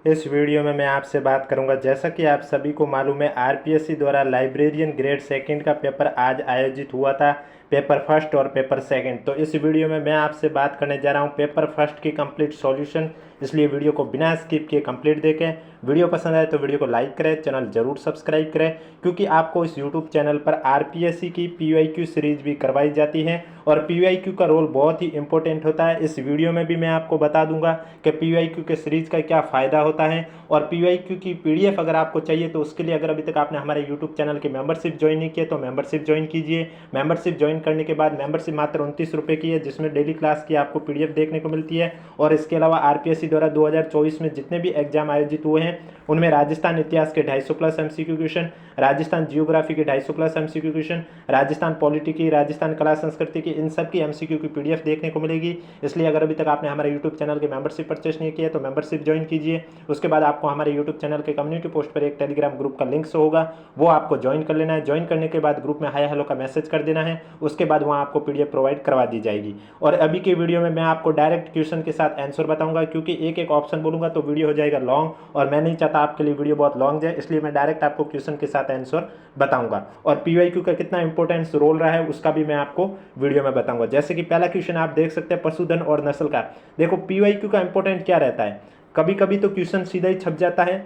इस वीडियो में मैं आपसे बात करूंगा, जैसा कि आप सभी को मालूम है आरपीएससी द्वारा लाइब्रेरियन ग्रेड सेकंड का पेपर आज आयोजित हुआ था, पेपर फर्स्ट और पेपर सेकंड। तो इस वीडियो में मैं आपसे बात करने जा रहा हूं पेपर फर्स्ट की कंप्लीट सॉल्यूशन, इसलिए वीडियो को बिना स्किप किए कंप्लीट देखें। वीडियो पसंद आए तो वीडियो को लाइक करें, चैनल जरूर सब्सक्राइब करें, क्योंकि आपको इस यूट्यूब चैनल पर आरपीएससी की पीवाईक्यू सीरीज भी करवाई जाती है और पीवाईक्यू का रोल बहुत ही इंपॉर्टेंट होता है। इस वीडियो में भी मैं आपको बता दूंगा कि पीवाईक्यू के सीरीज का क्या फ़ायदा होता है और पीवाईक्यू की पीडीएफ अगर आपको चाहिए तो उसके लिए अगर अभी तक आपने हमारे यूट्यूब चैनल की मेंबरशिप ज्वाइन नहीं किया तो मेंबरशिप ज्वाइन कीजिए। मेंबरशिप ज्वाइन करने के बाद मेंबरशिप मात्र 29 रुपये की है, जिसमें डेली क्लास की आपको पीडीएफ देखने को मिलती है। और इसके अलावा आरपीएससी द्वारा 2024 में जितने भी एग्जाम आयोजित हुए हैं उनमें राजस्थान इतिहास के 250 plus MCQ question, Rajasthan geography के 250 plus MCQ question, Rajasthan polity की, राजस्थान कला संस्कृति की, इन सब की एमसीक्यू की पीडीएफ देखने को मिलेगी। इसलिए अगर अभी तक आपने हमारे यूट्यूब चैनल की मेंबरशिप परचेस नहीं किया तो मेंबरशिप ज्वाइन कीजिए। उसके बाद आपको हमारे यूट्यूब चैनल के कम्युनिटी पोस्ट पर एक टेलीग्राम ग्रुप का लिंक शो होगा, वो आपको ज्वाइन कर लेना है। ज्वाइन करने के बाद ग्रुप में हाय हेलो का मैसेज कर देना है, उसके बाद वहाँ आपको पीडीएफ प्रोवाइड करवा दी जाएगी। और अभी के वीडियो में मैं आपको डायरेक्ट क्वेश्चन के साथ आंसर बताऊंगा, क्योंकि एक एक ऑप्शन बोलूंगा तो वीडियो हो जाएगा लॉन्ग और मैं नहीं चाहता आपके लिए वीडियो बहुत लॉन्ग जाए, इसलिए मैं डायरेक्ट आपको क्वेश्चन के साथ आंसर बताऊंगा। और पीवाईक्यू का कितना इंपॉर्टेंस रोल रहा है उसका भी मैं आपको वीडियो में बताऊंगा। जैसे कि पहला क्वेश्चन आप देख सकते हैं पशुधन और नस्ल का। देखो पीवाईक्यू का इंपॉर्टेंट क्या रहता है, कभी कभी तो क्वेश्चन सीधा ही छप जाता है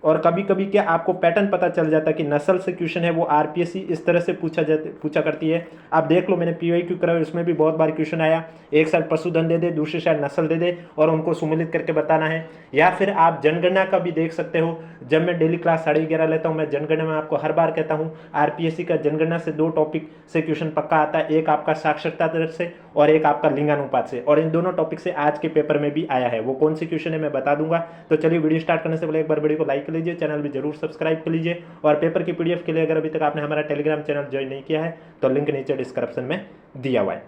और कभी कभी क्या आपको पैटर्न पता चल जाता है कि नस्ल से क्वेश्चन है वो आरपीएससी इस तरह से पूछा करती है। आप देख लो मैंने पीवाईक्यू करा उसमें भी बहुत बार क्वेश्चन आया, एक साइड पशुधन दे दे, दूसरी साइड नस्ल दे दे और उनको सुमेलित करके बताना है। या फिर आप जनगणना का भी देख सकते हो, जब मैं डेली क्लास 11:30 लेता हूँ मैं जनगणना में आपको हर बार कहता हूँ आरपीएससी का जनगणना से 2 टॉपिक से क्वेश्चन पक्का आता है, एक आपका साक्षरता दर से और एक आपका लिंगानुपात से, और इन दोनों टॉपिक से आज के पेपर में भी आया है। वो कौन सी क्वेश्चन है मैं बता दूंगा। तो चलिए वीडियो स्टार्ट करने से पहले एक बार वीडियो को लाइक कर लीजिए, चैनल भी जरूर सब्सक्राइब कर लीजिए और पेपर की पीडीएफ के लिए अगर अभी तक आपने हमारा टेलीग्राम चैनल ज्वाइन नहीं किया है तो लिंक नीचे डिस्क्रिप्शन में दिया हुआ है।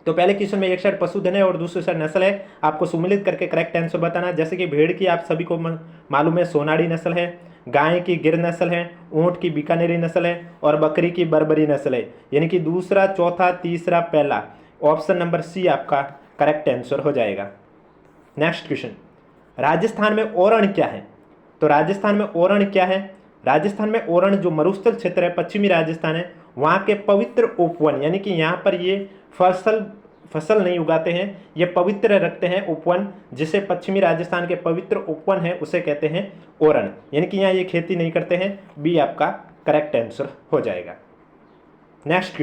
तो पहले क्वेश्चन में एक साइड पशुधन है और दूसरी साइड नस्ल है, आपको सुमेलित करके करेक्ट आंसर बताना है। जैसे कि भेड़ की आप सभी को मालूम है सोनाड़ी नस्ल है, गाय की गिर नस्ल है, ऊंट की बीकानेरी नस्ल है और बकरी की बर्बरी नस्ल है। यानी कि दूसरा, चौथा, तीसरा, पहला, ऑप्शन नंबर सी आपका करेक्ट आंसर हो जाएगा। नेक्स्ट क्वेश्चन, राजस्थान में ओरण क्या है? तो राजस्थान में ओरण क्या है? राजस्थान में ओरण जो मरुस्थल क्षेत्र है, पश्चिमी राजस्थान है, वहाँ के पवित्र उपवन, यानी कि यहाँ पर ये फसल नहीं उगाते हैं, ये पवित्र रखते हैं उपवन, जिसे पश्चिमी राजस्थान के पवित्र उपवन है उसे कहते हैं ओरण। यानी कि यहाँ ये खेती नहीं करते हैं, बी आपका करेक्ट आंसर हो जाएगा। नेक्स्ट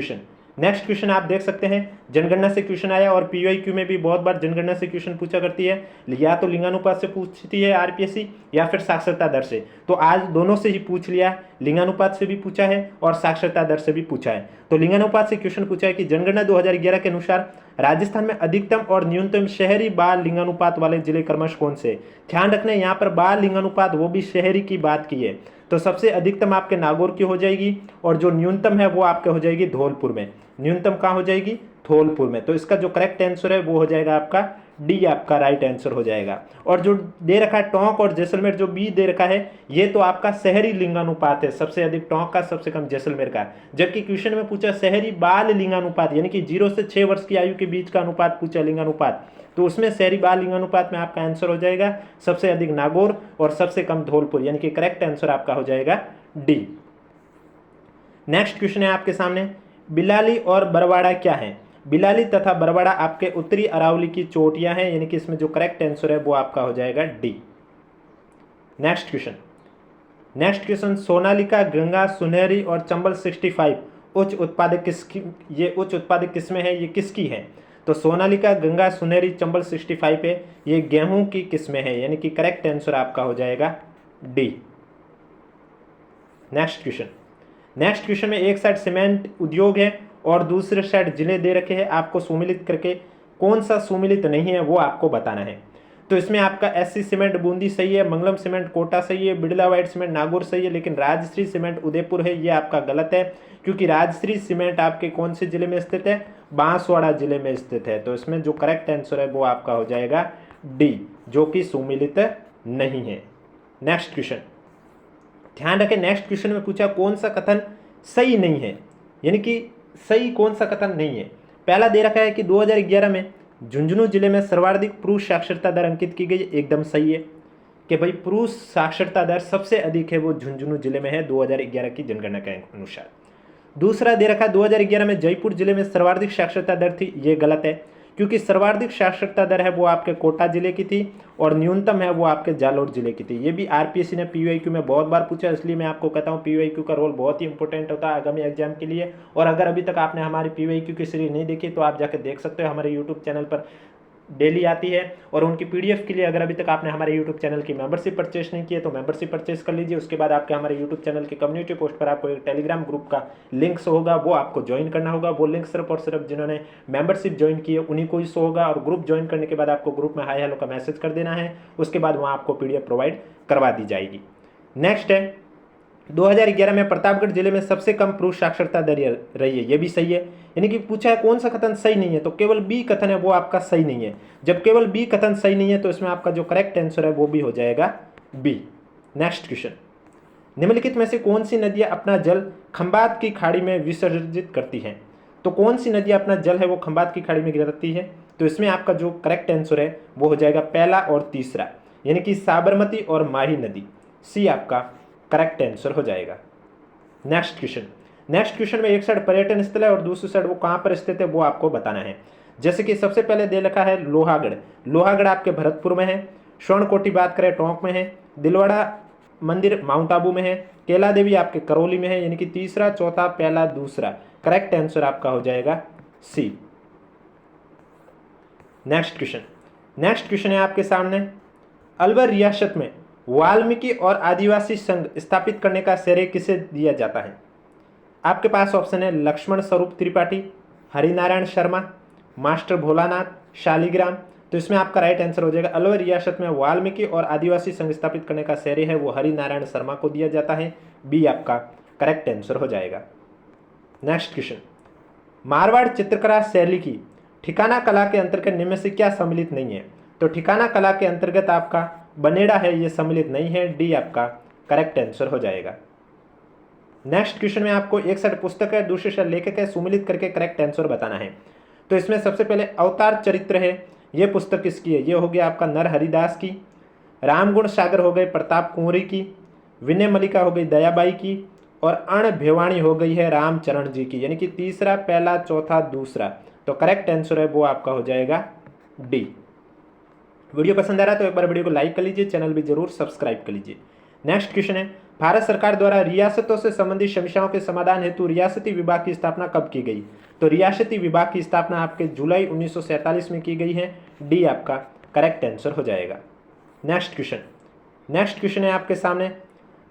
क्वेश्चन आप देख सकते हैं जनगणना से क्वेश्चन आया और पीवाईक्यू में भी बहुत बार जनगणना से क्वेश्चन पूछा करती है, या तो लिंगानुपात से पूछती है आरपीएससी या फिर साक्षरता दर से। तो आज दोनों से ही पूछ लिया, लिंगानुपात से भी पूछा है और साक्षरता दर से भी पूछा है। तो लिंगानुपात से क्वेश्चन पूछा है कि जनगणना 2011 के अनुसार राजस्थान में अधिकतम और न्यूनतम शहरी बाल लिंगानुपात वाले जिले क्रमश कौन से? ध्यान रखना यहाँ पर बाल लिंगानुपात वो भी शहरी की बात की है, तो सबसे अधिकतम आपके नागौर की हो जाएगी और जो न्यूनतम है वो आपके हो जाएगी धौलपुर में। न्यूनतम कहाँ हो जाएगी? धौलपुर में। तो इसका जो करेक्ट आंसर है वो हो जाएगा आपका डी, आपका राइट आंसर हो जाएगा। और जो दे रखा है टोंक और जैसलमेर, जो बी दे रखा है ये तो आपका शहरी लिंगानुपात है, सबसे अधिक टोंक का, सबसे कम जैसलमेर का। जबकि क्वेश्चन में पूछा शहरी बाल लिंगानुपात, यानी कि 0 से 6 वर्ष की आयु के बीच का अनुपात पूछा, लिंगानुपात, तो उसमें शहरी बाल लिंगानुपात में आपका आंसर हो जाएगा सबसे अधिक नागौर और सबसे कम धौलपुर, यानी कि करेक्ट आंसर आपका हो जाएगा डी। नेक्स्ट क्वेश्चन है आपके सामने, बिलाली और बरवाड़ा क्या है? बिलाली तथा बरवाड़ा आपके उत्तरी अरावली की चोटियां हैं, यानी कि इसमें जो करेक्ट आंसर है वो आपका हो जाएगा D. Next question, Sonalika, Ganga, सुनहरी और चंबल 65 उच्च उत्पादक किस्में है, ये किसकी है? तो सोनालिका, गंगा, सुनहरी, चंबल 65 है, ये गेहूं की किस्में है, यानी कि करेक्ट आंसर आपका हो जाएगा डी। नेक्स्ट क्वेश्चन में एक साइड सीमेंट उद्योग है और दूसरे साइड जिले दे रखे हैं, आपको सुमेलित करके कौन सा सुमेलित नहीं है वो आपको बताना है। तो इसमें आपका एससी सीमेंट बूंदी सही है, मंगलम सीमेंट कोटा सही है, बिड़ला व्हाइट सीमेंट नागौर सही है, लेकिन राजश्री सीमेंट उदयपुर है, ये आपका गलत है, क्योंकि राजश्री सीमेंट आपके कौन से जिले में स्थित है? बांसवाड़ा जिले में स्थित है। तो इसमें जो करेक्ट आंसर है वो आपका हो जाएगा डी, जो कि सुमेलित नहीं है। नेक्स्ट क्वेश्चन, ध्यान रखें नेक्स्ट क्वेश्चन में पूछा कौन सा कथन सही नहीं है, यानी कि सही कौन सा कथन नहीं है। पहला दे रखा है कि 2011 में झुंझुनू जिले में सर्वाधिक पुरुष साक्षरता दर अंकित की गई, एकदम सही है। कि भाई पुरुष साक्षरता दर सबसे अधिक है वो झुंझुनू जिले में है 2011 की जनगणना के अनुसार। दूसरा दे रखा 2011 में जयपुर जिले में सर्वाधिक साक्षरता दर थी, ये गलत है, क्योंकि सर्वाधिक साक्षरता दर है वो आपके कोटा जिले की थी और न्यूनतम है वो आपके जालोर जिले की थी। ये भी आरपीएससी ने पीवाईक्यू में बहुत बार पूछा, इसलिए मैं आपको कहता हूँ पीवाईक्यू का रोल बहुत ही इंपॉर्टेंट होता है आगामी एग्जाम के लिए। और अगर अभी तक आपने हमारी पीवाईक्यू की सीरीज नहीं देखी तो आप जाकर देख सकते हो, हमारे यूट्यूब चैनल पर डेली आती है। और उनकी पीडीएफ के लिए अगर अभी तक आपने हमारे यूट्यूब चैनल की मेंबरशिप परचेस नहीं की है तो मेंबरशिप परचेस कर लीजिए। उसके बाद आपके हमारे यूट्यूब चैनल के कम्युनिटी पोस्ट पर आपको एक टेलीग्राम ग्रुप का लिंक शो होगा, वो आपको ज्वाइन करना होगा। वो लिंक सिर्फ और सिर्फ जिन्होंने मेंबरशिप ज्वाइन की है उन्हीं को ही शो होगा। और ग्रुप ज्वाइन करने के बाद आपको ग्रुप में हाय हेलो का मैसेज कर देना है, उसके बाद वहाँ आपको पीडीएफ प्रोवाइड करवा दी जाएगी। नेक्स्ट है 2011 में प्रतापगढ़ जिले में सबसे कम पुरुष साक्षरता दर रही है, ये भी सही है। यानी कि पूछा है कौन सा कथन सही नहीं है, तो केवल बी कथन है वो आपका सही नहीं है। जब केवल बी कथन सही नहीं है तो इसमें आपका जो करेक्ट आंसर है वो भी हो जाएगा बी। नेक्स्ट क्वेश्चन, निम्नलिखित में से कौन सी नदियां अपना जल खंबात की खाड़ी में विसर्जित करती हैं? तो कौन सी नदियां अपना जल है वो खंबात की खाड़ी में गिराती है? तो इसमें आपका जो करेक्ट आंसर है वो हो जाएगा पहला और तीसरा, यानी कि साबरमती और माही नदी। सी आपका करेक्ट आंसर हो जाएगा। नेक्स्ट क्वेश्चन में एक साइड पर्यटन स्थल है और दूसरी साइड वो कहाँ पर स्थित है वो आपको बताना है। जैसे कि सबसे पहले दे रखा है लोहागढ़, लोहागढ़ आपके भरतपुर में है। स्वर्णकोटी बात करें टोंक में है। दिलवाड़ा मंदिर माउंट आबू में है। कैला देवी आपके करौली में है, यानी कि तीसरा चौथा पहला दूसरा। करेक्ट आंसर आपका हो जाएगा सी। नेक्स्ट क्वेश्चन है आपके सामने, अलवर रियासत में वाल्मीकि और आदिवासी संघ स्थापित करने का श्रेय किसे दिया जाता है? आपके पास ऑप्शन है लक्ष्मण स्वरूप त्रिपाठी, हरिनारायण शर्मा, मास्टर भोलानाथ, शालिग्राम। तो इसमें आपका राइट आंसर हो जाएगा अलवर रियासत में वाल्मीकि और आदिवासी संघ स्थापित करने का श्रेय है वो हरिनारायण शर्मा को दिया जाता है। बी आपका करेक्ट आंसर हो जाएगा। नेक्स्ट क्वेश्चन, मारवाड़ चित्रकला शैली की ठिकाना कला के अंतर्गत निम्न में से क्या सम्मिलित नहीं है? तो ठिकाना कला के अंतर्गत आपका बनेड़ा है, ये सम्मिलित नहीं है। डी आपका करेक्ट आंसर हो जाएगा। नेक्स्ट क्वेश्चन में आपको एक साइड पुस्तक है दूसरी साइड लेखक है, सुमिलित करके करेक्ट आंसर बताना है। तो इसमें सबसे पहले अवतार चरित्र है, ये पुस्तक किसकी है? ये हो गया आपका नर हरिदास की। रामगुण सागर हो गए प्रताप कुंवरी की। विनय मल्लिका हो गई दयाबाई की। और अण भेवाणी हो गई है रामचरण जी की, यानी कि तीसरा पहला चौथा दूसरा। तो करेक्ट आंसर है वो आपका हो जाएगा डी। वीडियो पसंद आ रहा है तो एक बार वीडियो को लाइक कर लीजिए, चैनल भी जरूर सब्सक्राइब कर लीजिए। नेक्स्ट क्वेश्चन है, भारत सरकार द्वारा रियासतों से संबंधित समस्याओं के समाधान हेतु रियासती विभाग की स्थापना कब की गई? तो रियासती विभाग की स्थापना आपके जुलाई 1947 में की गई है। डी आपका करेक्ट आंसर हो जाएगा। नेक्स्ट क्वेश्चन है आपके सामने,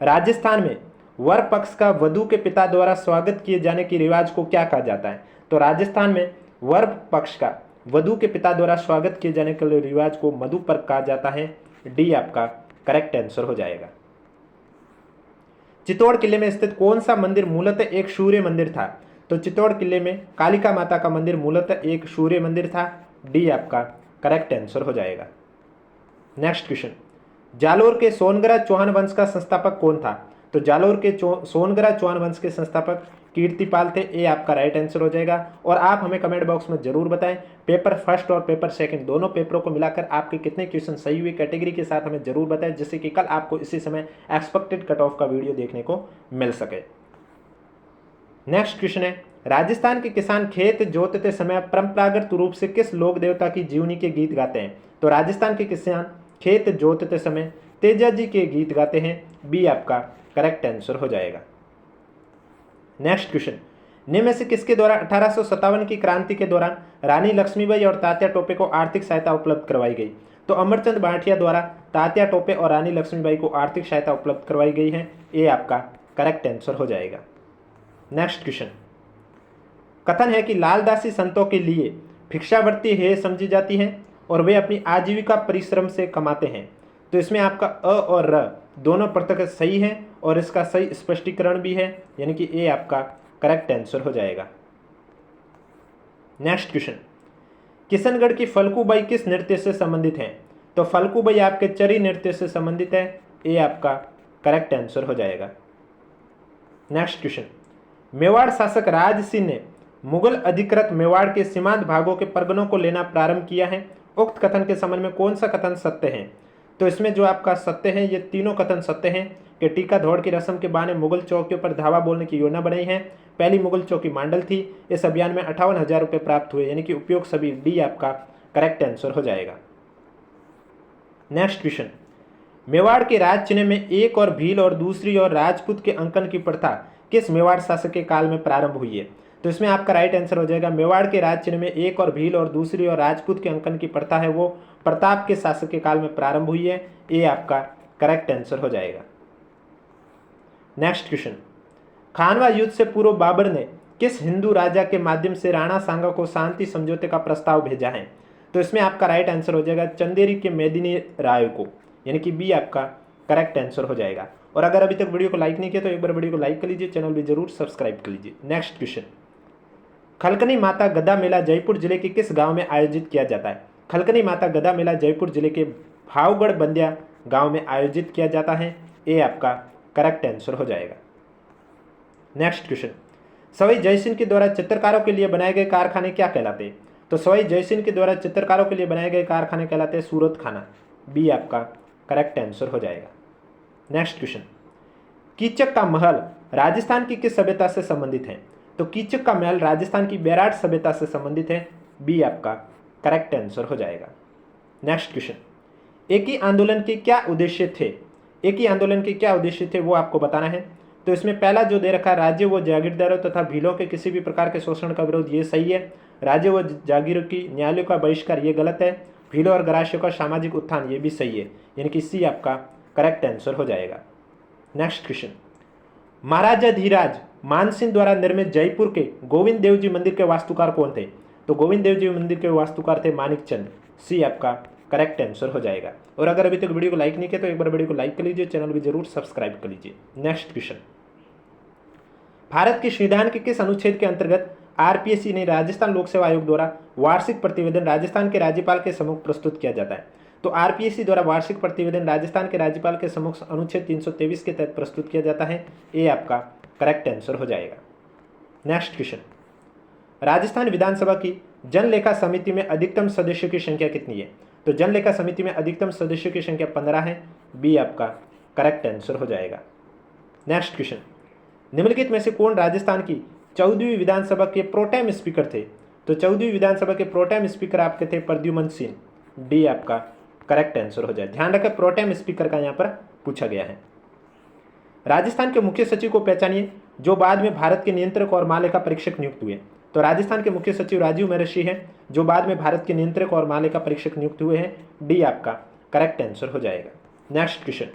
राजस्थान में वर पक्ष का वधू के पिता द्वारा स्वागत किए जाने की रिवाज को क्या कहा जाता है? तो राजस्थान में वर पक्ष का वधू के पिता द्वारा स्वागत किए जाने के रिवाज को मधुपर्क कहा जाता है। डी आपका करेक्ट आंसर हो जाएगा। चित्तौड़ किले में स्थित कौन सा मंदिर मूलतः एक सूर्य मंदिर था? तो चित्तौड़ किले में कालिका माता का मंदिर मूलतः एक सूर्य मंदिर था। डी आपका करेक्ट आंसर हो जाएगा। नेक्स्ट क्वेश्चन, जालोर के सोनगरा चौहान वंश का संस्थापक कौन था? तो जालोर के सोनगरा चौहान वंश के संस्थापक कीर्तिपाल थे। ए आपका राइट आंसर हो जाएगा। और आप हमें कमेंट बॉक्स में जरूर बताएं पेपर फर्स्ट और पेपर सेकंड दोनों पेपरों को मिलाकर आपके कितने क्वेश्चन सही हुए कैटेगरी के साथ हमें जरूर बताएं, जिससे कि कल आपको इसी समय एक्सपेक्टेड कट ऑफ का वीडियो देखने को मिल सके। नेक्स्ट क्वेश्चन है, राजस्थान के किसान खेत जोतते समय परंपरागत रूप से किस लोक देवता की जीवनी के गीत गाते हैं? तो राजस्थान के किसान खेत जोतते समय तेजा जी के गीत गाते हैं। बी आपका करेक्ट आंसर हो जाएगा। नेक्स्ट क्वेश्चन, निम्न में से किसके द्वारा 1857 की क्रांति के दौरान रानी लक्ष्मीबाई और तात्या टोपे को आर्थिक सहायता उपलब्ध करवाई गई? तो अमरचंद भाटिया द्वारा तात्या टोपे और रानी लक्ष्मीबाई को आर्थिक सहायता उपलब्ध करवाई गई है। ए आपका करेक्ट आंसर हो जाएगा। नेक्स्ट क्वेश्चन, कथन है कि लालदासी संतों के लिए भिक्षावृत्ति है समझी जाती है और वे अपनी आजीविका परिश्रम से कमाते हैं। तो इसमें आपका अ और र दोनों पृथक सही है और इसका सही स्पष्टीकरण भी है, यानी कि ए आपका करेक्ट आंसर हो जाएगा। नेक्स्ट क्वेश्चन, किशनगढ़ की फल्गुबाई किस नृत्य से संबंधित हैं? तो फल्गुबाई आपके चरी नृत्य से संबंधित है। ए आपका करेक्ट आंसर हो जाएगा। नेक्स्ट क्वेश्चन, मेवाड़ शासक राज सिंह ने मुगल अधिकृत मेवाड़ के सीमांत भागों के परगनों को लेना प्रारंभ किया है। उक्त कथन के संबंध में कौन सा कथन सत्य है? तो इसमें जो आपका सत्य है, ये तीनों कथन सत्य हैं कि टीका दौड़ की रस्म के बहाने मुगल चौकियों पर धावा बोलने की योजना बनाई है। पहली मुगल चौकी मांडल थी। इस अभियान में 58,000 रुपये प्राप्त हुए, यानी कि उपयोग सभी, डी आपका करेक्ट आंसर हो जाएगा। नेक्स्ट क्वेश्चन, मेवाड़ के राज चिन्ह में एक और भील और दूसरी और राजपूत के अंकन की प्रथा किस मेवाड़ शासक के काल में प्रारंभ हुई है? तो इसमें आपका राइट आंसर हो जाएगा, मेवाड़ के राज चिन्ह में एक और भील और दूसरी और राजपूत के अंकन की प्रथा है वो प्रताप के शासक के काल में प्रारंभ हुई है। ये आपका करेक्ट आंसर हो जाएगा। नेक्स्ट क्वेश्चन, खानवा युद्ध से पूर्व बाबर ने किस हिंदू राजा के माध्यम से राणा सांगा को शांति समझौते का प्रस्ताव भेजा है? तो इसमें आपका राइट आंसर हो जाएगा चंदेरी के मेदिनी राय को, यानी कि बी आपका करेक्ट आंसर हो जाएगा। और अगर अभी तक वीडियो को लाइक नहीं किया तो एक बार वीडियो को लाइक कर लीजिए, चैनल भी जरूर सब्सक्राइब कर लीजिए। नेक्स्ट क्वेश्चन, खलकनी माता गदा मेला जयपुर जिले के किस गांव में आयोजित किया जाता है? खलकनी माता गदा मेला जयपुर जिले के भावगढ़ बंदिया गांव में आयोजित किया जाता है। ये आपका करेक्ट आंसर हो जाएगा। नेक्स्ट क्वेश्चन, सवाई जयसिंह के द्वारा चित्रकारों के लिए बनाए गए कारखाने क्या कहलाते हैं? तो सवाई जयसिंह के द्वारा चित्रकारों के लिए बनाए गए कारखाने कहलाते हैं सूरत खाना, बी आपका करेक्ट आंसर हो जाएगा। नेक्स्ट क्वेश्चन, कीचक का महल राजस्थान की किस सभ्यता से संबंधित है? तो कीचक का महल राजस्थान की बेराट सभ्यता से संबंधित है, बी आपका करेक्ट आंसर हो जाएगा। नेक्स्ट क्वेश्चन, एक ही आंदोलन के क्या उद्देश्य थे? एक ही आंदोलन के क्या उद्देश्य थे वो आपको बताना है। तो इसमें पहला जो दे रखा है, राज्य व जागीरदारों तथा भीलों के किसी भी प्रकार के शोषण का विरोध, ये सही है। राज्य व जागीरों की न्यायालयों का बहिष्कार, ये गलत है। भीलों और ग्रासियों का सामाजिक उत्थान, ये भी सही है, यानी कि सी आपका करेक्ट आंसर हो जाएगा। नेक्स्ट क्वेश्चन, महाराजा धीराज मानसिंह द्वारा निर्मित जयपुर के गोविंद देव जी मंदिर के वास्तुकार कौन थे? तो गोविंद देव जी मंदिर के वास्तुकार थे मानिक चंद, सी आपका करेक्ट आंसर हो जाएगा। और अगर अभी तक वीडियो को लाइक नहीं किया तो एक बार वीडियो को लाइक कर लीजिए, चैनल भी जरूर सब्सक्राइब कर लीजिए। नेक्स्ट क्वेश्चन, भारत के संविधान के किस अनुच्छेद के अंतर्गत आरपीएससी ने राजस्थान लोक सेवा आयोग द्वारा वार्षिक प्रतिवेदन राजस्थान के राज्यपाल के सम्मुख प्रस्तुत किया जाता है? तो आरपीएससी द्वारा वार्षिक प्रतिवेदन राजस्थान के राज्यपाल के सम्मुख अनुच्छेद 323 के तहत प्रस्तुत किया जाता है। ये आपका करेक्ट आंसर हो जाएगा। नेक्स्ट क्वेश्चन, राजस्थान विधानसभा की जनलेखा समिति में अधिकतम सदस्यों की संख्या कितनी है? तो जनलेखा समिति में अधिकतम सदस्यों की संख्या 15 है, बी आपका करेक्ट आंसर हो जाएगा। नेक्स्ट क्वेश्चन, निम्नलिखित में से कौन राजस्थान की 14वीं विधानसभा के प्रोटेम स्पीकर थे? तो 14वीं विधानसभा के प्रोटेम स्पीकर आपके थे प्रद्युमन सिंह, डी आपका करेक्ट आंसर हो जाए। ध्यान रखें, प्रोटेम स्पीकर का यहाँ पर पूछा गया है। राजस्थान के मुख्य सचिव को पहचानिए जो बाद में भारत के नियंत्रक और महालेखा परीक्षक नियुक्त हुए। तो राजस्थान के मुख्य सचिव राजीव महर्षि हैं जो बाद में भारत के नियंत्रक और महालेखा परीक्षक नियुक्त हुए हैं, डी आपका करेक्ट आंसर हो जाएगा। नेक्स्ट क्वेश्चन,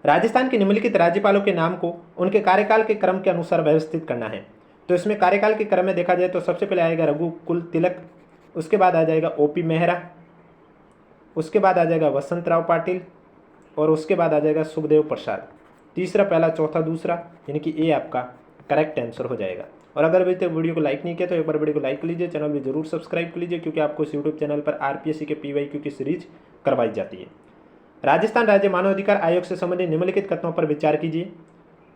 राजस्थान के निम्नलिखित राज्यपालों के नाम को उनके कार्यकाल के क्रम के अनुसार व्यवस्थित करना है। तो इसमें कार्यकाल के क्रम में देखा जाए तो सबसे पहले आएगा रघुकुल तिलक, उसके बाद आ जाएगा ओपी मेहरा, उसके बाद आ जाएगा वसंत राव पाटिल, और उसके बाद आ जाएगा सुखदेव प्रसाद। तीसरा पहला, चौथा दूसरा, यानी कि ए आपका करेक्ट आंसर हो जाएगा। और अगर अभी तक वीडियो को लाइक नहीं किया तो एक बार वीडियो को लाइक कर लीजिए, चैनल भी जरूर सब्सक्राइब कर लीजिए, क्योंकि आपको इस यूट्यूब चैनल पर आरपीएससी के पीवाईक्यू की सीरीज करवाई जाती है। राजस्थान राज्य मानवाधिकार आयोग से संबंधित निम्नलिखित कथनों पर विचार कीजिए।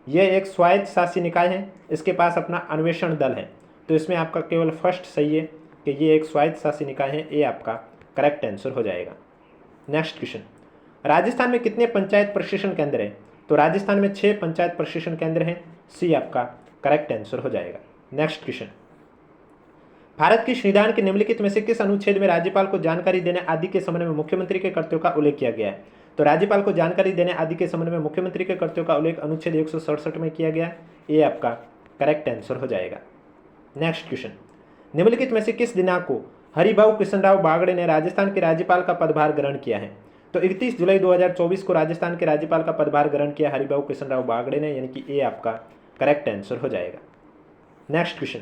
यह एक स्वायत्त शासी निकाय है, इसके पास अपना अन्वेषण दल है। तो इसमें आपका केवल फर्स्ट सही है कि ये एक स्वायत्त शासी निकाय है, ये आपका करेक्ट आंसर हो जाएगा। नेक्स्ट क्वेश्चन, राजस्थान में कितने पंचायत प्रशिक्षण केंद्र हैं? तो राजस्थान में 6 पंचायत प्रशिक्षण केंद्र हैं, सी आपका करेक्ट आंसर हो जाएगा। नेक्स्ट क्वेश्चन, भारत के संविधान के निम्नलिखित में से किस अनुच्छेद में राज्यपाल को जानकारी देने आदि के संबंध में मुख्यमंत्री के कर्तव्यों का उल्लेख किया गया है? तो राज्यपाल को जानकारी देने आदि के संबंध में मुख्यमंत्री के कर्तव्यों का उल्लेख अनुच्छेद 167 में किया गया है, ये आपका करेक्ट आंसर हो जाएगा। नेक्स्ट क्वेश्चन, निम्नलिखित में से किस दिनांक को हरिभाऊ कृष्णराव बागड़े ने राजस्थान के राज्यपाल का पदभार ग्रहण किया है? तो 31 जुलाई 2024 को राजस्थान के राज्यपाल का पदभार ग्रहण किया हरिभाऊ कृष्णराव बागड़े ने, यानी कि ए आपका करेक्ट आंसर हो जाएगा। नेक्स्ट क्वेश्चन,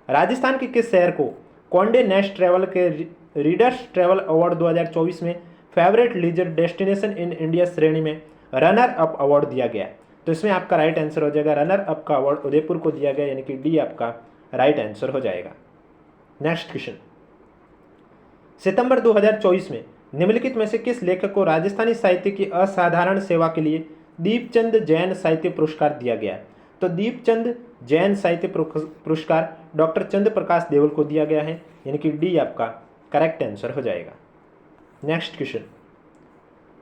राजस्थान के किस शहर को कॉन्डे नेस्ट ट्रैवल के रीडर्स ट्रैवल अवार्ड 2024 में favourite leisure destination in India श्रेणी में रनर अप अवार्ड दिया गया? तो इसमें आपका राइट आंसर हो जाएगा, रनर अप का अवार्ड उदयपुर को दिया गया, यानी कि डी आपका राइट आंसर हो जाएगा। नेक्स्ट क्वेश्चन, सितंबर 2024 में निम्नलिखित में से किस लेखक को राजस्थानी साहित्य की असाधारण सेवा के लिए दीपचंद जैन साहित्य पुरस्कार दिया गया? तो दीपचंद जैन साहित्य पुरस्कार डॉक्टर चंद्र प्रकाश देवल को दिया गया है, यानी कि डी आपका करेक्ट आंसर हो जाएगा। नेक्स्ट क्वेश्चन,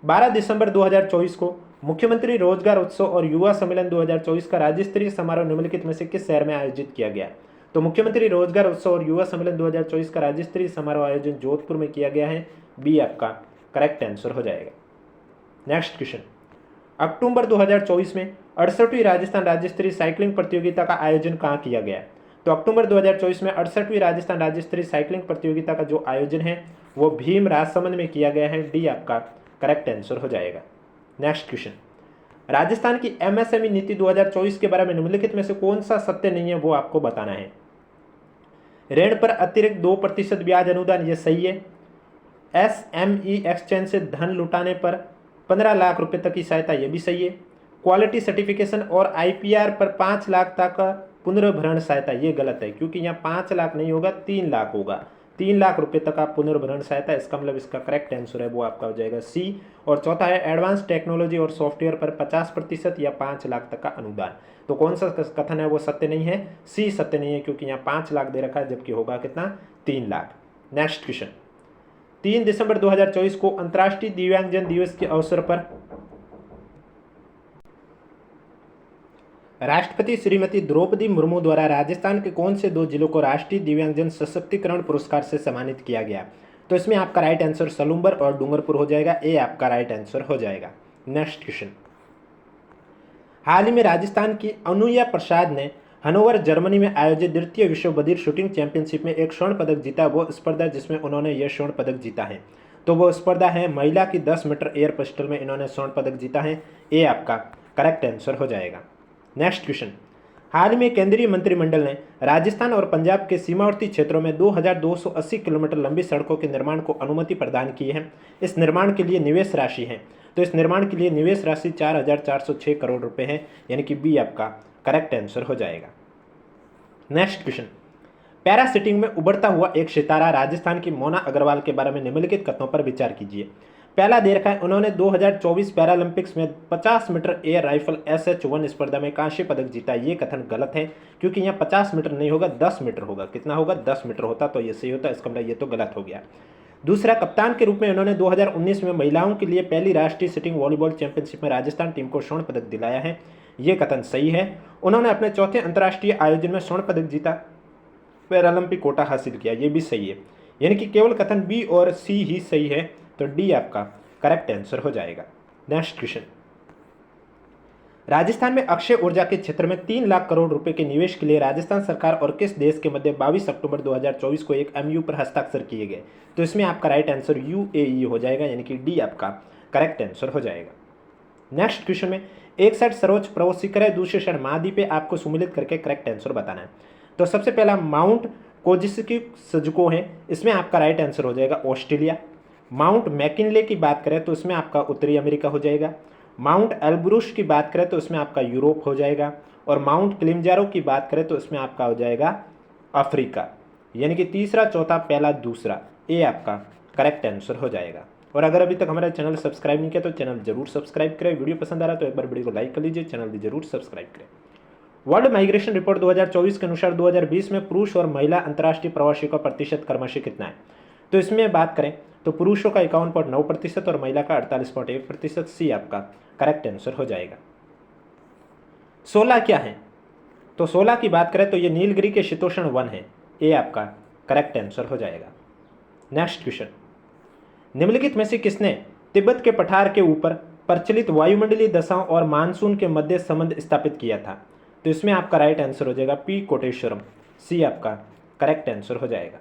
12 दिसंबर 2024 को मुख्यमंत्री रोजगार उत्सव और युवा सम्मेलन 2024 का राज्य स्तरीय समारोह निम्नलिखित में से किस शहर में आयोजित किया गया? तो मुख्यमंत्री रोजगार उत्सव और युवा सम्मेलन 2024 का राज्य स्तरीय समारोह आयोजन जोधपुर में किया गया है। बी आपका करेक्ट आंसर हो जाएगा। नेक्स्ट क्वेश्चन, अक्टूबर 2024 में 68वीं राजस्थान राज्य स्तरीय साइकिलिंग प्रतियोगिता का आयोजन कहाँ किया गया? तो अक्टूबर 2024 में 68वीं राजस्थान राज्य स्तरीय साइकिलिंग प्रतियोगिता का जो आयोजन है वो भीम राजसमंद में किया गया है। डी आपका करेक्ट आंसर हो जाएगा। नेक्स्ट क्वेश्चन, राजस्थान की एमएसएमई नीति 2024 के बारे में निम्नलिखित में से कौन सा सत्य नहीं है वो आपको बताना है। ऋण पर अतिरिक्त 2% ब्याज अनुदान, ये सही है। एसएमई एक्सचेंज से धन लुटाने पर 15 लाख रुपए तक की सहायता, ये भी सही है। क्वालिटी सर्टिफिकेशन और आईपीआर पर 5 लाख तक का पुनर्भरण सहायता, ये गलत है क्योंकि यहाँ 5 लाख नहीं होगा, 3 लाख होगा। 3 लाख रुपए तक का पुनर्भरण सहायता, इसका मतलब इसका करेक्ट आंसर है वो आपका हो जाएगा सी। और चौथा है एडवांस टेक्नोलॉजी और सॉफ्टवेयर पर 50% या 5 लाख तक का अनुदान। तो कौन सा कथन है वो सत्य नहीं है? सी सत्य नहीं है क्योंकि यहाँ 5 लाख दे रखा है जबकि होगा कितना? 3 लाख। नेक्स्ट क्वेश्चन, 3 दिसंबर 2024 को अंतर्राष्ट्रीय दिव्यांगजन दिवस के अवसर पर राष्ट्रपति श्रीमती द्रौपदी मुर्मू द्वारा राजस्थान के कौन से 2 जिलों को राष्ट्रीय दिव्यांगजन सशक्तिकरण पुरस्कार से सम्मानित किया गया? तो इसमें आपका राइट आंसर सलूम्बर और डूंगरपुर हो जाएगा। ए आपका राइट आंसर हो जाएगा। नेक्स्ट क्वेश्चन, हाल ही में राजस्थान की अनुया प्रसाद ने हनोवर जर्मनी में आयोजित द्वितीय विश्व बधिर शूटिंग चैंपियनशिप में एक स्वर्ण पदक जीता। वो स्पर्धा जिसमें उन्होंने यह स्वर्ण पदक जीता है, तो वो स्पर्धा है महिला की 10 मीटर एयर पिस्टल में इन्होंने स्वर्ण पदक जीता है। ए आपका करेक्ट आंसर हो जाएगा। नेक्स्ट क्वेश्चन, हाल ही में केंद्रीय मंत्रिमंडल ने राजस्थान और पंजाब के सीमावर्ती क्षेत्रों में 2280 किलोमीटर लंबी सड़कों के निर्माण को अनुमति प्रदान की है। इस निर्माण के लिए निवेश राशि है, तो इस निर्माण के लिए निवेश राशि 4406 करोड़ रुपए है, यानी कि बी आपका करेक्ट आंसर हो जाएगा। नेक्स्ट क्वेश्चन, पैराशूटिंग में उभरता हुआ एक सितारा राजस्थान की मोना अग्रवाल के बारे में निम्नलिखित कथनों पर विचार कीजिए। पहला दे रखा है, उन्होंने 2024 पैरालंपिक्स में 50 मीटर एयर राइफल SH1 स्पर्धा में कांस्य पदक जीता। ये कथन गलत है क्योंकि यहाँ 50 मीटर नहीं होगा, 10 मीटर होगा। कितना होगा? 10 मीटर होता तो ये सही होता, इसका मतलब ये तो गलत हो गया। दूसरा, कप्तान के रूप में उन्होंने 2019 में महिलाओं के लिए पहली राष्ट्रीय सिटिंग वॉलीबॉल चैंपियनशिप में राजस्थान टीम को स्वर्ण पदक दिलाया है। ये कथन सही है। उन्होंने अपने चौथे अंतर्राष्ट्रीय आयोजन में स्वर्ण पदक जीता, पैरालंपिक कोटा हासिल किया। ये भी सही है, यानी कि केवल कथन बी और सी ही सही है, तो डी आपका करेक्ट आंसर हो जाएगा। नेक्स्ट क्वेश्चन, राजस्थान में अक्षय ऊर्जा के क्षेत्र में 3 लाख करोड़ रुपए के निवेश के लिए राजस्थान सरकार और किस देश के मध्य 22 अक्टूबर 2024 को एक MOU पर हस्ताक्षर किए गए? तो इसमें आपका राइट आंसर UAE हो जाएगा, यानी कि डी आपका करेक्ट आंसर हो जाएगा। नेक्स्ट क्वेश्चन में एक साइड सर्वोच्च पर्वत शिखर है, दूसरे साइड महाद्वीप है, आपको सम्मिलित करके करेक्ट आंसर बताना है। तो सबसे पहला माउंट कोजिस्को है, इसमें आपका राइट आंसर हो जाएगा ऑस्ट्रेलिया। माउंट मैकिनले की बात करें तो इसमें आपका उत्तरी अमेरिका हो जाएगा। माउंट एल्ब्रुस की बात करें तो इसमें आपका यूरोप हो जाएगा। और माउंट किलिमंजारो की बात करें तो इसमें आपका हो जाएगा अफ्रीका, यानी कि तीसरा, चौथा, पहला, दूसरा। ए आपका करेक्ट आंसर हो जाएगा। और अगर अभी तक हमारा चैनल सब्सक्राइब नहीं किया तो चैनल जरूर सब्सक्राइब करें। वीडियो पसंद आ रहा है तो एक बार वीडियो को लाइक कर लीजिए, चैनल भी जरूर सब्सक्राइब करें। वर्ल्ड माइग्रेशन रिपोर्ट 2024 के अनुसार 2020 में पुरुष और महिला अंतर्राष्ट्रीय प्रवासियों का प्रतिशत क्रमशः कितना है? तो इसमें बात करें तो पुरुषों का 51.9% और महिला का 48.1%। सी आपका करेक्ट आंसर हो जाएगा। 16 क्या है? तो 16 की बात करें तो ये नीलगिरी के शीतोष्ण वन है। ए आपका करेक्ट आंसर हो जाएगा। नेक्स्ट क्वेश्चन, निम्नलिखित में से किसने तिब्बत के पठार के ऊपर प्रचलित वायुमंडलीय दशाओं और मानसून के मध्य संबंध स्थापित किया था? तो इसमें आपका राइट आंसर हो जाएगा पी कोटेश्वरम। सी आपका करेक्ट आंसर हो जाएगा।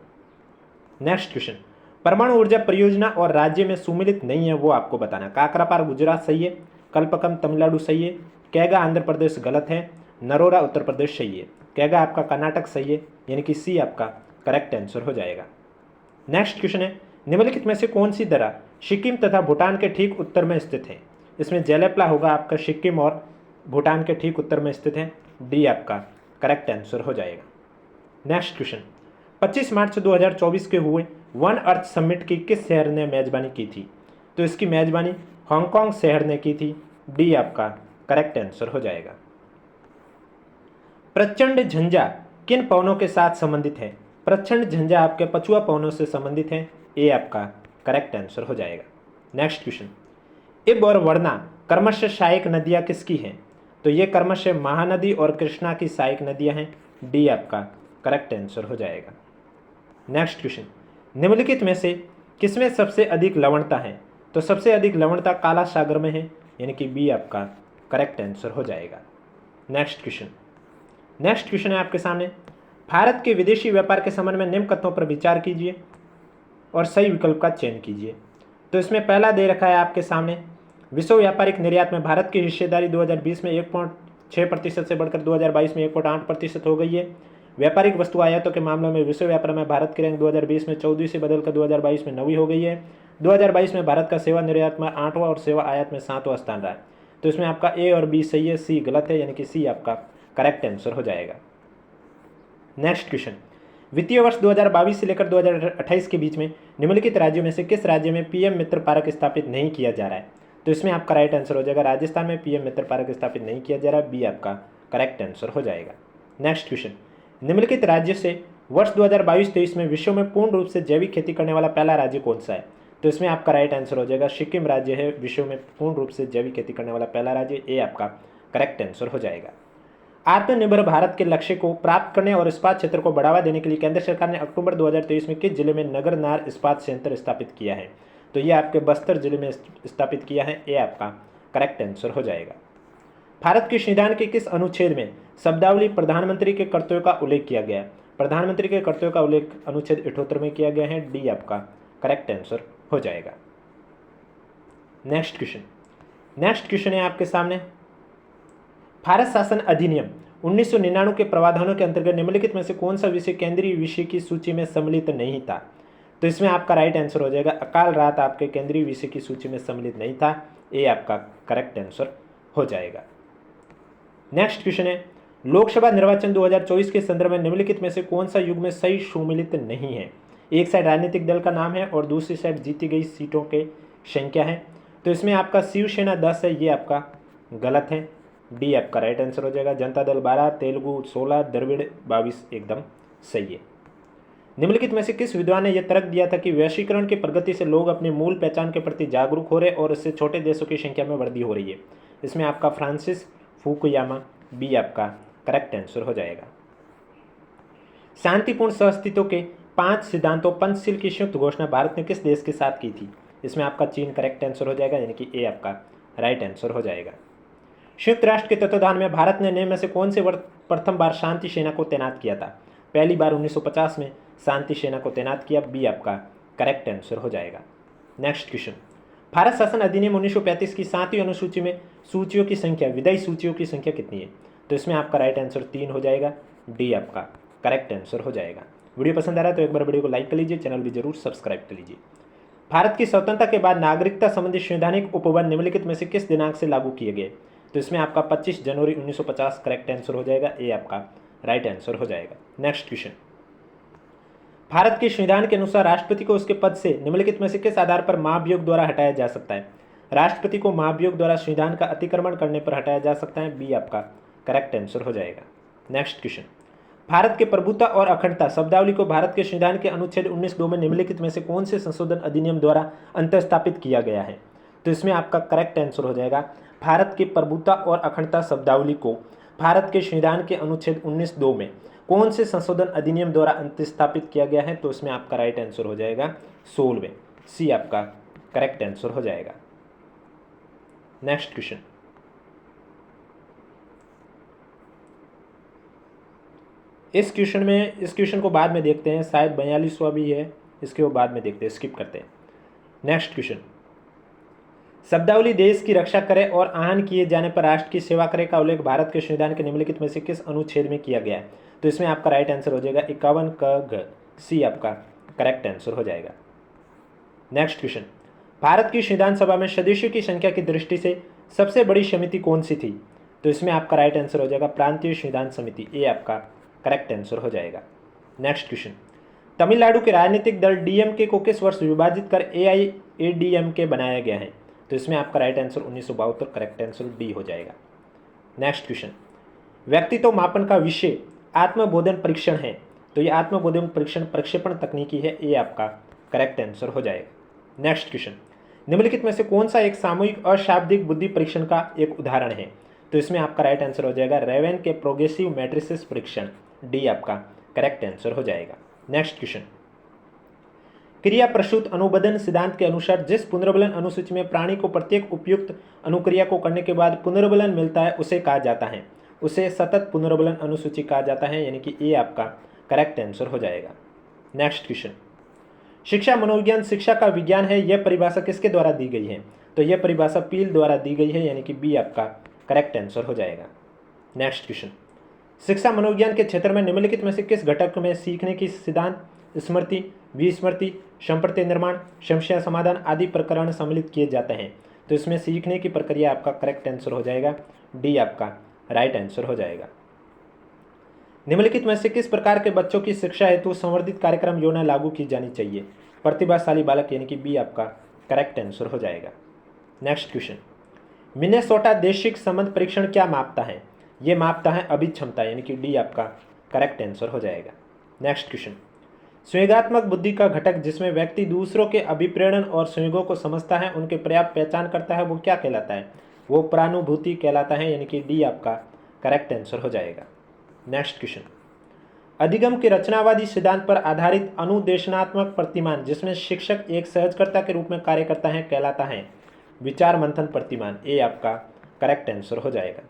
नेक्स्ट क्वेश्चन, परमाणु ऊर्जा परियोजना और राज्य में सुमिलित नहीं है वो आपको बताना। काकरापार गुजरात सही है, कल्पकम तमिलनाडु सही है, कैगा आंध्र प्रदेश गलत है, नरोरा उत्तर प्रदेश सही है, कैगा आपका कर्नाटक सही है, यानी कि सी आपका करेक्ट आंसर हो जाएगा। नेक्स्ट क्वेश्चन है, निम्नलिखित में से कौन सी दर्रा सिक्किम तथा भूटान के ठीक उत्तर में स्थित है? इसमें जेलेपला होगा आपका सिक्किम और भूटान के ठीक उत्तर में स्थित है। डी आपका करेक्ट आंसर हो जाएगा। नेक्स्ट क्वेश्चन, 25 मार्च 2024 के हुए वन अर्थ समिट की किस शहर ने मेजबानी की थी? तो इसकी मेजबानी हांगकांग शहर ने की थी। डी आपका करेक्ट आंसर हो जाएगा। प्रचंड झंझा किन पवनों के साथ संबंधित है? प्रचंड झंझा आपके पछुआ पवनों से संबंधित है। ए आपका करेक्ट आंसर हो जाएगा। नेक्स्ट क्वेश्चन, इब और वरना क्रमशः सहायक नदियाँ किसकी हैं? तो ये क्रमशः महानदी और कृष्णा की सहायक नदियाँ हैं। डी आपका करेक्ट आंसर हो जाएगा। नेक्स्ट क्वेश्चन, निम्नलिखित में से किसमें सबसे अधिक लवणता है? तो सबसे अधिक लवणता काला सागर में है, यानी कि बी आपका करेक्ट आंसर हो जाएगा। नेक्स्ट क्वेश्चन है आपके सामने, भारत के विदेशी व्यापार के संबंध में निम्न कथनों पर विचार कीजिए और सही विकल्प का चयन कीजिए। तो इसमें पहला दे रखा है आपके सामने, विश्व व्यापारिक निर्यात में भारत की हिस्सेदारी 2020 में 1.6% से बढ़कर 2022 में 1.8% हो गई है। व्यापारिक वस्तु आयातों के मामले में विश्व व्यापार में भारत की रैंक 2020 में 14वीं से बदलकर 2022 में 9वीं हो गई है। 2022 में भारत का सेवा निर्यात में 8वां और सेवा आयात में 7वां स्थान रहा है। तो इसमें आपका ए और बी सही है, सी गलत है, यानी कि सी आपका करेक्ट आंसर हो जाएगा। नेक्स्ट क्वेश्चन, वित्तीय वर्ष 2022 से लेकर 2028 के बीच में निम्नलिखित राज्यों में से किस राज्य में पीएम मित्र पार्क स्थापित नहीं किया जा रहा है? तो इसमें आपका राइट आंसर हो जाएगा, राजस्थान में पीएम मित्र पार्क स्थापित नहीं किया जा रहा है, बी आपका करेक्ट आंसर हो जाएगा। नेक्स्ट क्वेश्चन, निम्नलिखित राज्य से वर्ष 2022-23 में विश्व में पूर्ण रूप से जैविक खेती करने वाला पहला राज्य कौन सा है? तो इसमें आपका राइट आंसर हो जाएगा, सिक्किम राज्य है विश्व में पूर्ण रूप से जैविक खेती करने वाला पहला राज्य, ए आपका करेक्ट आंसर हो जाएगा। आत्मनिर्भर भारत के लक्ष्य को प्राप्त करने और इस्पात क्षेत्र को बढ़ावा देने के लिए केंद्र सरकार ने अक्टूबर 2023 में किस जिले में नगर नार इस्पात संयंत्र स्थापित किया है? तो ये आपके बस्तर जिले में स्थापित किया है, ए आपका करेक्ट आंसर हो जाएगा। भारत के संविधान के किस अनुच्छेद में शब्दावली प्रधानमंत्री के कर्तव्यों का उल्लेख किया गया है? प्रधानमंत्री के कर्तव्यों का उल्लेख अनुच्छेद 78 में किया गया है, डी आपका करेक्ट आंसर हो जाएगा। नेक्स्ट क्वेश्चन है आपके सामने, भारत शासन अधिनियम 1999 के प्रावधानों के अंतर्गत निम्नलिखित में से कौन सा विषय केंद्रीय विषय की सूची में सम्मिलित नहीं था? तो इसमें आपका राइट आंसर हो जाएगा, अकाल रात आपके केंद्रीय विषय की सूची में सम्मिलित नहीं था, ए आपका करेक्ट आंसर हो जाएगा। नेक्स्ट क्वेश्चन है, लोकसभा निर्वाचन 2024 के संदर्भ में निम्नलिखित में से कौन सा युग में सही सम्मिलित नहीं है? एक साइड राजनीतिक दल का नाम है और दूसरी साइड जीती गई सीटों की संख्या है। तो इसमें आपका शिवसेना 10 है, ये आपका गलत है, डी आपका राइट आंसर हो जाएगा। जनता दल 12, तेलुगु 16, द्रविड़ 22 एकदम सही है। निम्नलिखित में से किस विद्वान ने यह तर्क दिया था कि वैश्वीकरण की प्रगति से लोग अपनी मूल पहचान के प्रति जागरूक हो रहे और इससे छोटे देशों की संख्या में वृद्धि हो रही है? इसमें आपका फ्रांसिस फुकुयामा, बी आपका करेक्ट आंसर हो जाएगा। शांतिपूर्ण सहअस्तित्व के 5 सिद्धांतों पंचशील की संयुक्त घोषणा भारत ने किस देश के साथ की थी? इसमें आपका चीन करेक्ट आंसर हो जाएगा, यानी कि ए आपका राइट आंसर हो जाएगा। संयुक्त राष्ट्र के तत्वाधान में भारत ने निम्न में से कौन से प्रथम बार शांति सेना को तैनात किया था? पहली बार 1950 में शांति सेना को तैनात किया, बी आपका करेक्ट आंसर हो जाएगा। नेक्स्ट क्वेश्चन, भारत शासन अधिनियम 1935 की 7वीं अनुसूची में सूचियों की संख्या, विधायी सूचियों की संख्या कितनी है? तो इसमें आपका राइट आंसर 3 हो जाएगा, डी आपका करेक्ट आंसर हो जाएगा। वीडियो पसंद आ रहा है तो एक बार वीडियो को लाइक कर लीजिए, चैनल भी जरूर सब्सक्राइब कर लीजिए। भारत की स्वतंत्रता के बाद नागरिकता संबंधी संवैधानिक उपबंध निम्नलिखित में से किस दिनांक से लागू किए गए? तो इसमें आपका 25 जनवरी 1950 करेक्ट आंसर हो जाएगा, ए आपका राइट आंसर हो जाएगा। नेक्स्ट क्वेश्चन, भारत के संविधान के अनुसार राष्ट्रपति को उसके पद से निम्नलिखित में से किस आधार पर महाभियोग द्वारा हटाया जा सकता है? राष्ट्रपति को महाभियोग द्वारा संविधान का अतिक्रमण करने पर हटाया जा सकता है, बी आपका करेक्ट आंसर हो जाएगा। नेक्स्ट क्वेश्चन, भारत के प्रभुत्व और अखंडता शब्दावली को भारत के संविधान के अनुच्छेद 19(2) में निम्नलिखित में से कौन से संशोधन अधिनियम द्वारा अंतर्स्थापित किया गया है? तो इसमें आपका करेक्ट आंसर हो जाएगा, भारत की प्रभुत्व और अखंडता शब्दावली को भारत के संविधान के अनुच्छेद 19(2) में कौन से संशोधन अधिनियम द्वारा अंतर्स्थापित किया गया है? तो इसमें आपका राइट आंसर हो जाएगा 16वें, सी आपका करेक्ट आंसर हो जाएगा। नेक्स्ट क्वेश्चन, इस क्वेश्चन को बाद में देखते हैं, शायद 42वां भी है, इसके वो बाद में देखते हैं, स्किप करते हैं। नेक्स्ट क्वेश्चन, शब्दावली देश की रक्षा करे और आहन किए जाने पर राष्ट्र की सेवा करे का उल्लेख भारत के संविधान के निम्नलिखित में से किस अनुच्छेद में किया गया है? तो इसमें आपका राइट आंसर हो जाएगा 51 क घ, सी आपका करेक्ट आंसर हो जाएगा। नेक्स्ट क्वेश्चन, भारत की संविधान सभा में सदस्यों की संख्या की दृष्टि से सबसे बड़ी समिति कौन सी थी? तो इसमें आपका राइट आंसर हो जाएगा प्रांतीय संविधान समिति, ए आपका करेक्ट आंसर हो जाएगा। नेक्स्ट क्वेश्चन, तमिलनाडु के राजनीतिक दल डीएमके को किस वर्ष विभाजित कर एआईएडीएमके बनाया गया है? तो इसमें आपका right answer 1972 correct answer D हो जाएगा। नेक्स्ट क्वेश्चन, व्यक्तित्व मापन का विषय आत्मबोधन परीक्षण है, तो ये आत्मबोधन परीक्षण प्रक्षेपण तकनीकी है, ये आपका करेक्ट आंसर हो जाएगा। नेक्स्ट क्वेश्चन, निम्नलिखित में से कौन सा एक सामूहिक अशाब्दिक बुद्धि परीक्षण का एक उदाहरण है? तो इसमें आपका राइट आंसर हो जाएगा रेवेन के प्रोग्रेसिव मैट्रिसेस परीक्षण, डी आपका करेक्ट आंसर हो जाएगा। नेक्स्ट क्वेश्चन, क्रिया प्रसूत अनुबंधन सिद्धांत के अनुसार जिस पुनर्बलन अनुसूची में प्राणी को प्रत्येक उपयुक्त अनुक्रिया को करने के बाद पुनर्बलन मिलता है उसे कहा जाता है, उसे सतत पुनर्बलन अनुसूची कहा जाता है, यानी कि ए आपका करेक्ट आंसर हो जाएगा। नेक्स्ट क्वेश्चन, शिक्षा मनोविज्ञान शिक्षा का विज्ञान है, यह परिभाषा किसके द्वारा दी गई है? तो यह परिभाषा पील द्वारा दी गई है, यानी कि बी आपका करेक्ट आंसर हो जाएगा। नेक्स्ट क्वेश्चन, शिक्षा मनोविज्ञान के क्षेत्र में निम्नलिखित में से किस घटक में सीखने की सिद्धांत, स्मृति, विस्मृति, संप्रति निर्माण, समस्या समाधान आदि प्रकरण सम्मिलित किए जाते हैं? तो इसमें सीखने की प्रक्रिया आपका करेक्ट आंसर हो जाएगा, डी आपका राइट आंसर हो जाएगा। निम्नलिखित में से किस प्रकार के बच्चों की शिक्षा हेतु संवर्धित कार्यक्रम योजना लागू की जानी चाहिए? प्रतिभाशाली बालक, यानी कि बी आपका करेक्ट आंसर हो जाएगा। नेक्स्ट क्वेश्चन, मिनेसोटा देशिक संबंध परीक्षण क्या मापता है? ये मापता है अभिज क्षमता, यानी कि डी आपका करेक्ट आंसर हो जाएगा। नेक्स्ट क्वेश्चन, संवेगात्मक बुद्धि का घटक जिसमें व्यक्ति दूसरों के अभिप्रेरण और संयोगों को समझता है, उनके पर्याप्त पहचान करता है, वो क्या कहलाता है? वो प्रानुभूति कहलाता है, यानी कि डी आपका करेक्ट आंसर हो जाएगा। नेक्स्ट क्वेश्चन, अधिगम के रचनावादी सिद्धांत पर आधारित अनुदेशनात्मक प्रतिमान जिसमें शिक्षक एक सहजकर्ता के रूप में कार्य करता है कहलाता है? विचार मंथन प्रतिमान, ए आपका करेक्ट आंसर हो जाएगा।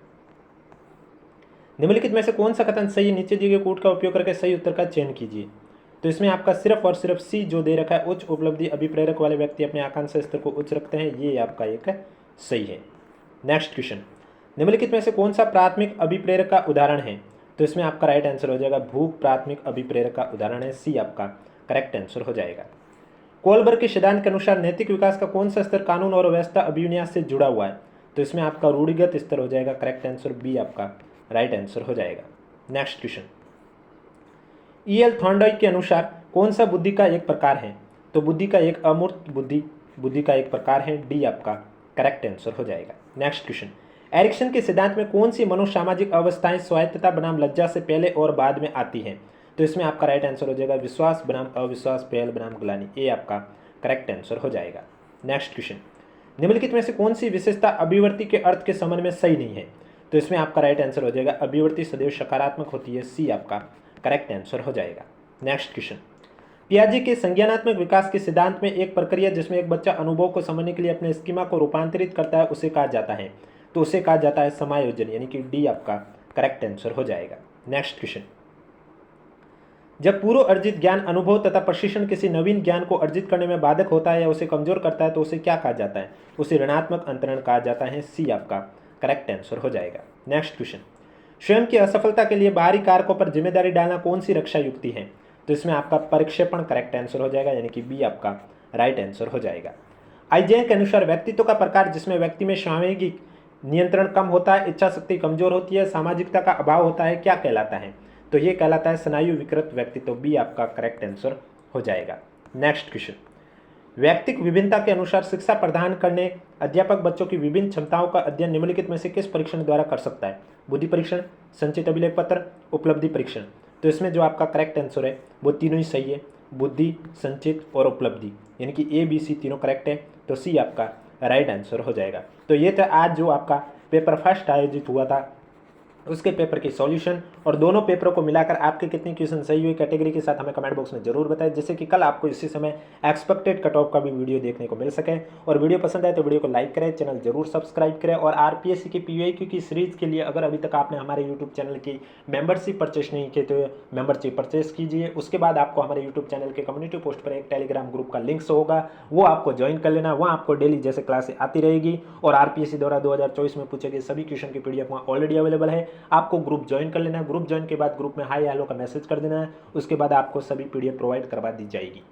निम्नलिखित में से कौन सा कथन सही? नीचे दिए गए कोड का उपयोग करके सही उत्तर का चयन कीजिए। तो इसमें आपका सिर्फ और सिर्फ सी जो दे रखा है, उच्च उपलब्धि अभिप्रेरक वाले व्यक्ति अपने आकांक्षा स्तर को उच्च रखते हैं, ये आपका एक सही है। नेक्स्ट क्वेश्चन, निम्नलिखित में से कौन सा प्राथमिक अभिप्रेरक का उदाहरण है? तो इसमें आपका राइट आंसर हो जाएगा भूख प्राथमिक अभिप्रेरक का उदाहरण है, सी आपका करेक्ट आंसर हो जाएगा। कोलबर्ग के सिद्धांत के अनुसार नैतिक विकास का कौन सा स्तर कानून और व्यवस्था अभिविन्यास से जुड़ा हुआ है? तो इसमें आपका रूढ़िगत स्तर हो जाएगा, करेक्ट आंसर बी आपका राइट आंसर हो जाएगा। Next question, ई.एल. थॉर्नडाइक के अनुसार कौन सा बुद्धि का एक प्रकार है? तो बुद्धि का एक अमूर्त बुद्धि का एक प्रकार है, डी आपका करेक्ट आंसर हो जाएगा। नेक्स्ट क्वेश्चन, एरिक्सन के सिद्धांत में कौन सी मनोसामाजिक अवस्थाएं स्वायत्तता बनाम लज्जा से पहले और बाद में आती हैं? तो इसमें आपका राइट आंसर हो जाएगा विश्वास बनाम अविश्वास, पहल बनाम ग्लानि, ए आपका करेक्ट आंसर हो जाएगा। नेक्स्ट क्वेश्चन, निम्नलिखित में से कौन सी विशेषता अभिवर्ती के अर्थ के संबंध में सही नहीं है? तो इसमें आपका राइट आंसर हो जाएगा अभिवर्ती सदैव सकारात्मक होती है, सी आपका करेक्ट आंसर हो जाएगा। नेक्स्ट क्वेश्चन, पियाजे के संज्ञानात्मक विकास के सिद्धांत में एक प्रक्रिया जिसमें एक बच्चा अनुभव को समझने के लिए अपने स्कीमा को रूपांतरित करता है उसे कहा जाता है? तो उसे कहा जाता है समायोजन, यानी कि डी आपका करेक्ट आंसर हो जाएगा। नेक्स्ट क्वेश्चन, जब पूर्व अर्जित ज्ञान अनुभव तथा प्रशिक्षण किसी नवीन ज्ञान को अर्जित करने में बाधक होता है या उसे कमजोर करता है तो उसे क्या कहा जाता है? उसे ऋणात्मक अंतरण कहा जाता है, सी आपका करेक्ट आंसर हो जाएगा। नेक्स्ट क्वेश्चन, स्वयं की असफलता के लिए बाहरी कारकों पर जिम्मेदारी डालना कौन सी रक्षा युक्ति है? तो इसमें आपका परिक्षेपण करेक्ट आंसर हो जाएगा, यानी कि बी आपका राइट आंसर हो जाएगा। आइजेन के अनुसार व्यक्तित्व का प्रकार जिसमें व्यक्ति में सामूहिक नियंत्रण कम होता है, इच्छा शक्ति कमजोर होती है, सामाजिकता का अभाव होता है, क्या कहलाता है? तो ये कहलाता है स्नायु विकृत व्यक्तित्व, बी आपका करेक्ट आंसर हो जाएगा। नेक्स्ट क्वेश्चन, व्यक्तिक विभिन्नता के अनुसार शिक्षा प्रदान करने अध्यापक बच्चों की विभिन्न क्षमताओं का अध्ययन निम्नलिखित में से किस परीक्षण द्वारा कर सकता है? बुद्धि परीक्षण, संचित अभिलेख पत्र, उपलब्धि परीक्षण। तो इसमें जो आपका करेक्ट आंसर है वो तीनों ही सही है, बुद्धि, संचित और उपलब्धि, यानी कि ए बी सी तीनों करेक्ट है, तो सी आपका राइट आंसर हो जाएगा। तो ये था आज जो आपका पेपर फर्स्ट आयोजित हुआ था उसके पेपर की सॉल्यूशन, और दोनों पेपरों को मिलाकर आपके कितने क्वेश्चन सही हुए कैटेगरी के साथ हमें कमेंट बॉक्स में जरूर बताएं, जिससे कि कल आपको इसी समय एक्सपेक्टेड कट ऑफ का भी वीडियो देखने को मिल सके। और वीडियो पसंद आए तो वीडियो को लाइक करें, चैनल जरूर सब्सक्राइब करें, और आरपीएससी की पीवाईक्यू की सीरीज के लिए अगर अभी तक आपने हमारे यूट्यूब चैनल की मेंबरशिप परचेस नहीं की तो मेंबरशिप परचेस कीजिए। उसके बाद आपको हमारे यूट्यूब चैनल के कम्युनिटी पोस्ट पर एक टेलीग्राम ग्रुप का लिंक होगा, वो आपको ज्वाइन कर लेना, वहाँ आपको डेली जैसे क्लासें आती रहेगी। और आरपीएससी द्वारा 2024 में पूछे गए सभी क्वेश्चन की पीडीएफ वहाँ ऑलरेडी अवेलेबल है, आपको ग्रुप ज्वाइन कर लेना है। ग्रुप ज्वाइन के बाद ग्रुप में हाई हेलो का मैसेज कर देना है, उसके बाद आपको सभी पीडीएफ प्रोवाइड करवा दी जाएगी।